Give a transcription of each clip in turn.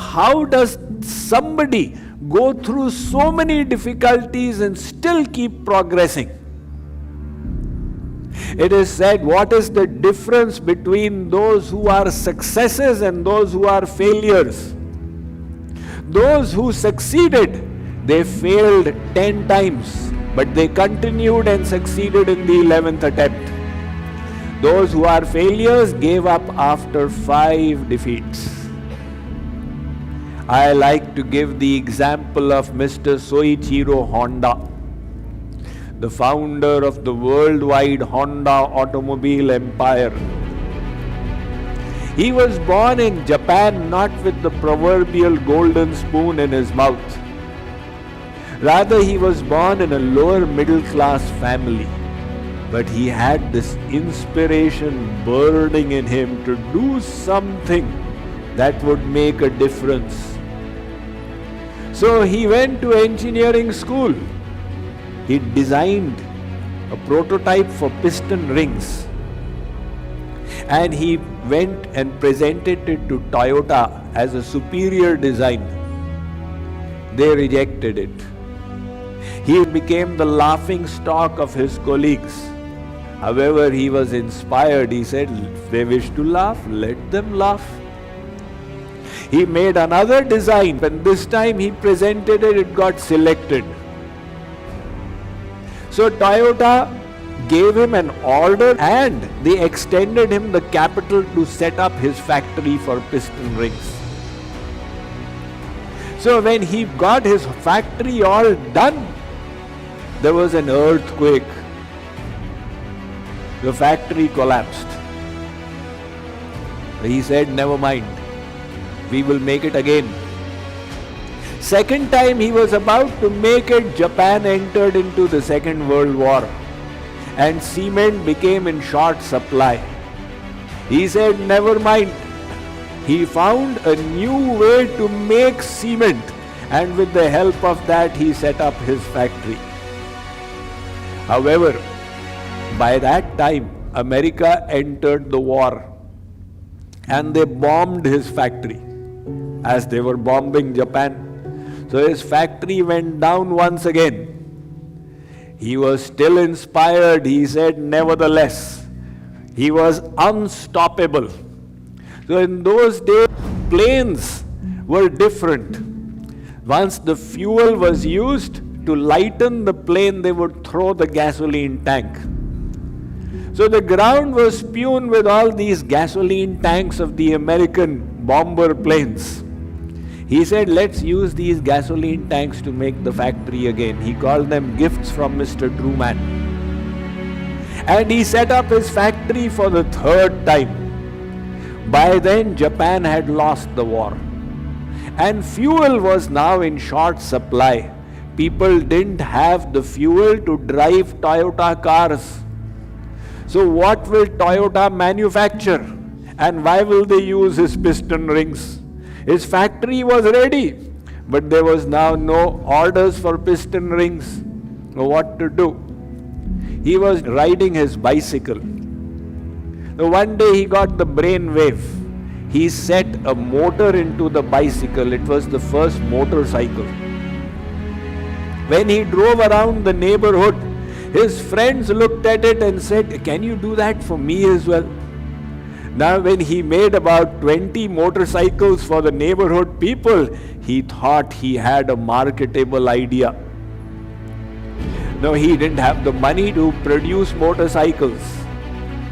How does somebody go through so many difficulties and still keep progressing? It is said, what is the difference between those who are successes and those who are failures? Those who succeeded, they failed 10 times, but they continued and succeeded in the 11th attempt. Those who are failures gave up after 5 defeats. I like to give the example of Mr. Soichiro Honda, the founder of the worldwide Honda automobile empire. He was born in Japan not with the proverbial golden spoon in his mouth. Rather, he was born in a lower middle class family. But he had this inspiration burning in him to do something that would make a difference. So he went to engineering school. He designed a prototype for piston rings. And he went and presented it to Toyota as a superior design. They rejected it. He became the laughing stock of his colleagues. However, he was inspired. He said, if they wish to laugh, let them laugh. He made another design, and this time he presented it, it got selected. So Toyota gave him an order and they extended him the capital to set up his factory for piston rings. So when he got his factory all done, there was an earthquake. The factory collapsed. He said, never mind, we will make it again. Second time he was about to make it, Japan entered into the Second World War and cement became in short supply. He said, never mind. He found a new way to make cement, and with the help of that he set up his factory. However, by that time, America entered the war and they bombed his factory as they were bombing Japan. So his factory went down once again. He was still inspired. He said, nevertheless, he was unstoppable. So in those days, planes were different. Once the fuel was used, to lighten the plane, they would throw the gasoline tank. So the ground was strewn with all these gasoline tanks of the American bomber planes. He said, let's use these gasoline tanks to make the factory again. He called them gifts from Mr. Truman. And he set up his factory for the third time. By then, Japan had lost the war. And fuel was now in short supply. People didn't have the fuel to drive Toyota cars. So what will Toyota manufacture? And why will they use his piston rings? His factory was ready, but there was now no orders for piston rings. What to do? He was riding his bicycle. One day he got the brain wave. He set a motor into the bicycle. It was the first motorcycle. When he drove around the neighborhood, his friends looked at it and said, can you do that for me as well? Now when he made about 20 motorcycles for the neighborhood people, he thought he had a marketable idea. No, he didn't have the money to produce motorcycles.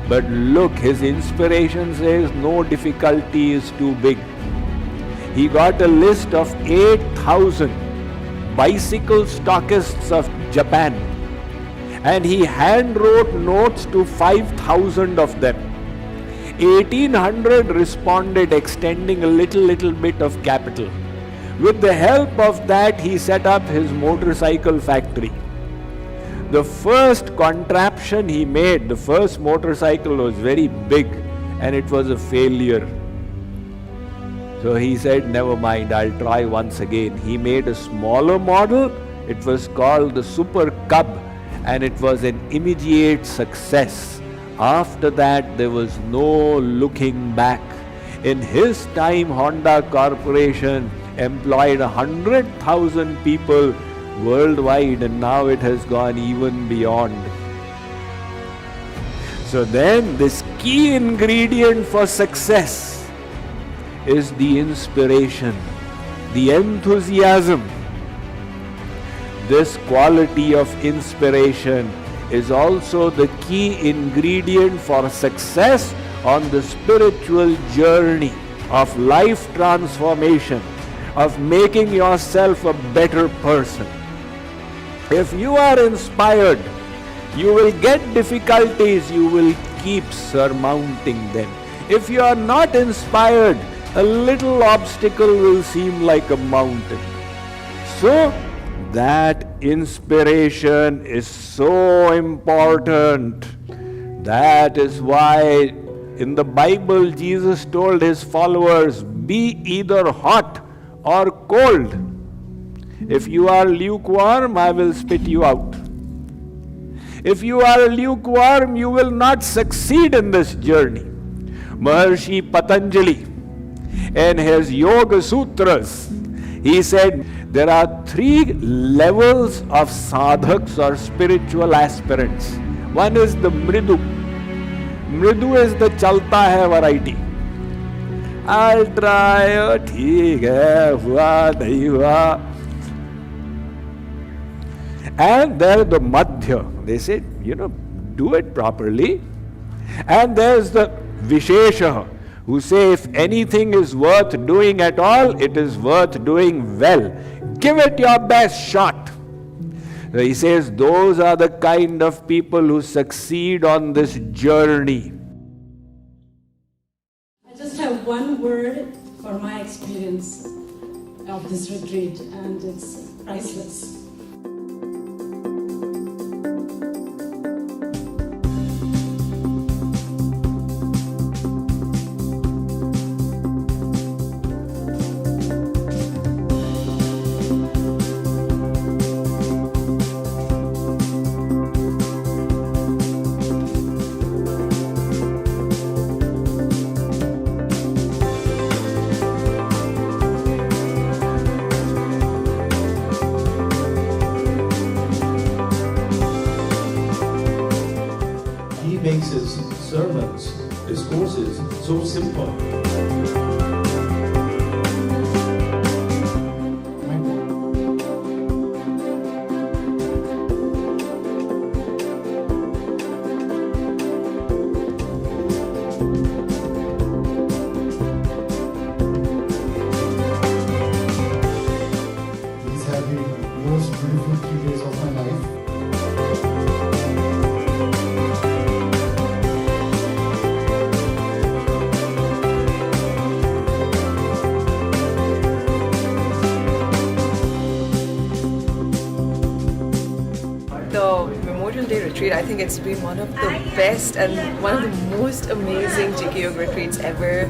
But look, his inspiration says no difficulty is too big. He got a list of 8,000 bicycle stockists of Japan, and he hand wrote notes to 5,000 of them. 1,800 responded, extending a little bit of capital. With the help of that, he set up his motorcycle factory. The first contraption he made, the first motorcycle, was very big and it was a failure. So he said, never mind, I'll try once again. He made a smaller model. It was called the Super Cub, and it was an immediate success. After that, there was no looking back. In his time, Honda Corporation employed 100,000 people worldwide, and now it has gone even beyond. So then, this key ingredient for success is the inspiration, the enthusiasm. This quality of inspiration is also the key ingredient for success on the spiritual journey of life transformation, of making yourself a better person. If you are inspired, you will get difficulties, you will keep surmounting them. If you are not inspired, a little obstacle will seem like a mountain. So, that inspiration is so important. That is why in the Bible Jesus told his followers, be either hot or cold. If you are lukewarm, I will spit you out. If you are lukewarm, you will not succeed in this journey. Maharshi Patanjali, in his Yoga Sutras, he said there are 3 levels of sadhaks or spiritual aspirants. One is the Mridu. Mridu is the chalta hai variety. I'll try, theek hai, hua, nahi hua. And there the Madhya. They say, do it properly. And there's the Vishesha, who say if anything is worth doing at all, it is worth doing well. Give it your best shot. So he says those are the kind of people who succeed on this journey. I just have one word for my experience of this retreat, and it's priceless. Makes his sermons, his courses so simple. These have been the most beautiful 3 days of my life. The Memorial Day retreat, I think it's been one of the best and one of the most amazing GK Yoga retreats ever.